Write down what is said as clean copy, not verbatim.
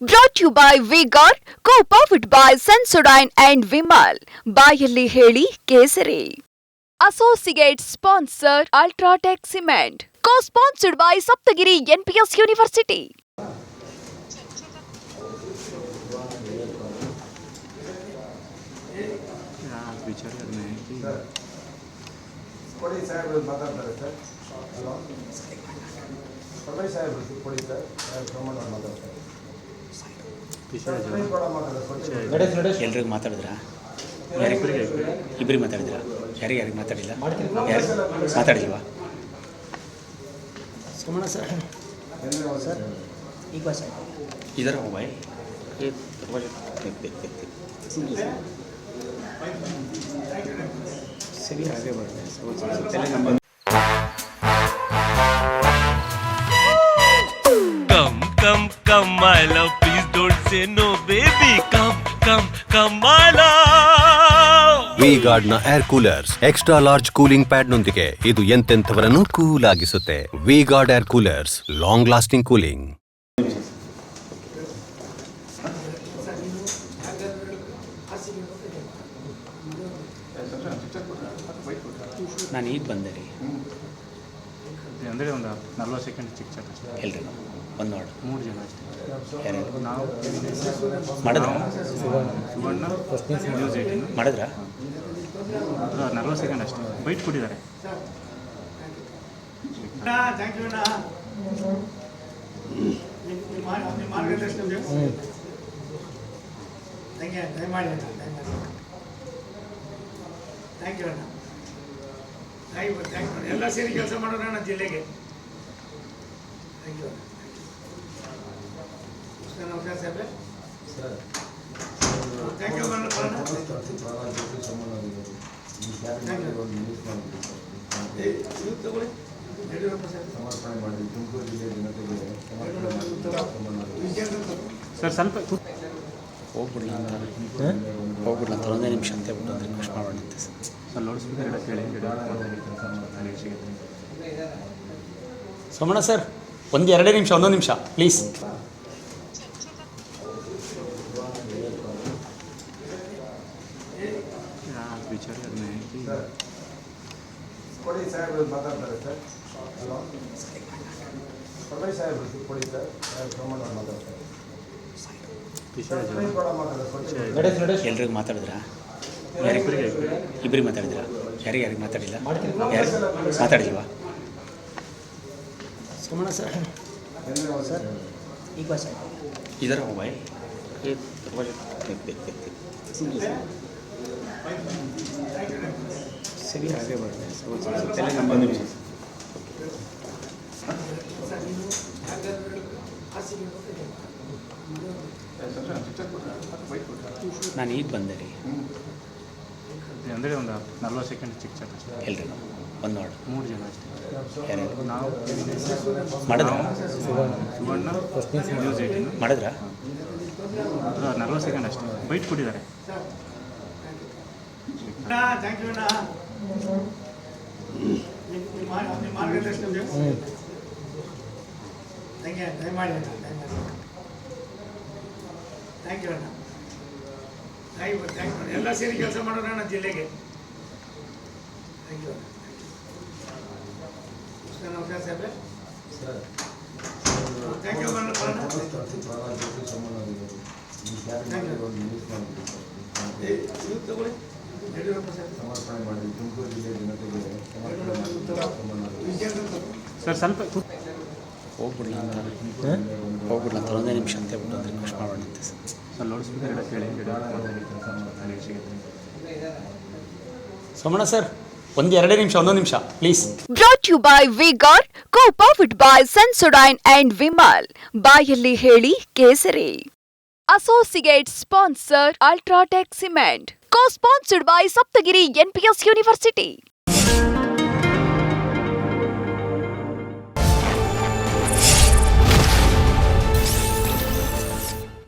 Brought to you by V-Guard, co-powered by Sensodyne and Vimal. ಬಾಯಲ್ಲಿ ಹೇಳಿ ಕೇಸರಿ. Associate sponsor Ultratech Cement. Co-sponsored by Saptagiri NPS University. ಕೊಡಿ ಸಾಹೇಬ್ರು ಮಾತಾಡ್ತಾರೆ sir. Hello Paramesh ಸಾಹೇಬ್ರು ಕೊಡಿ ಸರ್. ಪ್ರಮಾಣ ಮಾತಾಡ್ತಾರೆ. ಎಲ್ರಿಗೂ ಮಾತಾಡಿದ್ರಾ? ಇಬ್ಬರಿಗೆ ಮಾತಾಡಿದ್ರಾ? ಯಾರಿಗೆ ಮಾತಾಡಿಲ್ಲ? ಮಾತಾಡಿಲ್ವಾ? ಸುಮಣ ಸರ್ ಸರ್ ಈಗ ಸರ್ ಇದರ ಮೊಬೈಲ್ ಸರಿ ಹಾಗೆ ಬರ್ತದೆ. Come, my love, please don't say no, baby. Come, my love. V-Guard ನ air coolers extra large cooling pad ನೊಂದಿಗೆ ಇದು ಎಂತೆಂಥವರನ್ನು ಕೂಲ್ ಆಗಿಸುತ್ತೆ. V-Guard air coolers, long lasting cooling. ನಾನು ಈಗ ಬಂದೆ ರೀ. ಅಂದರೆ ಒಂದು 40 ಸೆಕೆಂಡ್ ಚಿಕ್ಕ ಎಲ್ರಿ ಒಂದು ನೋಡು 3 ಜನ ಅಷ್ಟೇ. ಯಾರು ನಾವು ಮಾಡಿದ್ರ? ಸುವರ್ಣ ನ್ಯೂಸ್ 18 ಮಾಡಿದ್ರ? 40 ಸೆಕೆಂಡ್ ಅಷ್ಟೇ ಬೈಟ್ ಕೊಟ್ಟಿದ್ದಾರೆ. ಎಲ್ಲ ಸೇರಿ ಕೆಲಸ ಮಾಡೋಣ ಜಿಲ್ಲೆಗೆ. ಸಮರ್ಪಣೆ ಮಾಡಿ ತುಮಕೂರು ಜಿಲ್ಲೆ ಜನತೆಗೆ ಸರ್ ಸ್ವಲ್ಪ ಹೋಗ್ಬಿಡ್ಲ ಅಂತ ಒಂದೇ ನಿಮಿಷ ಅಂತ ಹೇಳ್ಬಿಟ್ಟು ಒಂದು ರಿಕ್ವೆಸ್ಟ್ ಮಾಡೋಣ ಅಂತ ಸರ್. ಸರ್ ಲೌಡ್ ಸ್ಪೀಕರ್ ಎಲ್ಲ ಕೇಳಿ ಸೋಮಣ್ಣ ಸರ್ ಒಂದು 2 ನಿಮಿಷ 1 ನಿಮಿಷ ಪ್ಲೀಸ್. ವಿಚಾರ ಕೊಡಿ ಸಾಹೇಬ್ರು ಮಾತಾಡ್ತಾರೆ ಸರ್. ಹಲೋ ಪರಮೇಶ್ ಸಾಹೇಬ್ರು ಕೊಡಿ ಸರ್. ಪ್ರಮಾಣ ಮಾತಾಡ್ತಾರೆ. ಎಲ್ರಿಗೂ ಮಾತಾಡಿದ್ರಾ? ಇಬ್ಬರಿಗೆ ಮಾತಾಡಿದ್ರಾ? ಯಾರಿಗೆ ಮಾತಾಡಿಲ್ಲ? ಮಾತಾಡಿಲ್ವಾ? ಸುಮಣ ಸರ್ ಸರ್ ಈಗ ಸರ್ ಇದರ ಮೊಬೈಲ್ ಸರಿ ಹಾಗೆ ಬರ್ತದೆ. ನಾನು ಈಗ ಬಂದೆ ರೀ. ಅಂದರೆ ಒಂದು 40 ಸೆಕೆಂಡ್ ಚಿಕ್ಕ ಎಲ್ರಿ ಒಂದು ನೋಡು 3 ಜನ ಅಷ್ಟೇ. ಯಾರು ನಾವು ಮಾಡಿದ್ರ? ಸುವರ್ಣ ನ್ಯೂಸ್ 18 ಮಾಡಿದ್ರ? 40 ಸೆಕೆಂಡ್ ಅಷ್ಟೇ ಬೈಟ್ ಕೊಟ್ಟಿದ್ದಾರೆ. ಎಲ್ಲ ಸೇರಿ ಕೆಲಸ ಮಾಡೋಣ ಜಿಲ್ಲೆಗೆ. ಸಮರ್ಪಣೆ ಮಾಡಿ ತುಮಕೂರು ಜಿಲ್ಲೆ ಜನತೆಗೆ ಸರ್ ಸ್ವಲ್ಪ ಹೋಗ್ಬಿಡ್ಲ ಅಂತ ಒಂದೇ ನಿಮಿಷ ಅಂತ ಹೇಳ್ಬಿಟ್ಟು ಒಂದು ರಿಕ್ವೆಸ್ಟ್ ಮಾಡೋಣ ಅಂತ ಸರ್. ಸರ್ ಲೌಡ್ ಸ್ಪೀಕರ್ ಎಲ್ಲ ಕೇಳಿ ಸೋಮಣ್ಣ ಸರ್ ಒಂದು 2 ನಿಮಿಷ 1 ನಿಮಿಷ please. Brought to you by V-Guard, co-powered by Sensodyne and Vimal. ಬಾಯಲ್ಲಿ ಹೇಳಿ ಕೇಸರಿ. Associate sponsor Ultratech Cement. Co-sponsored by Saptagiri NPS University.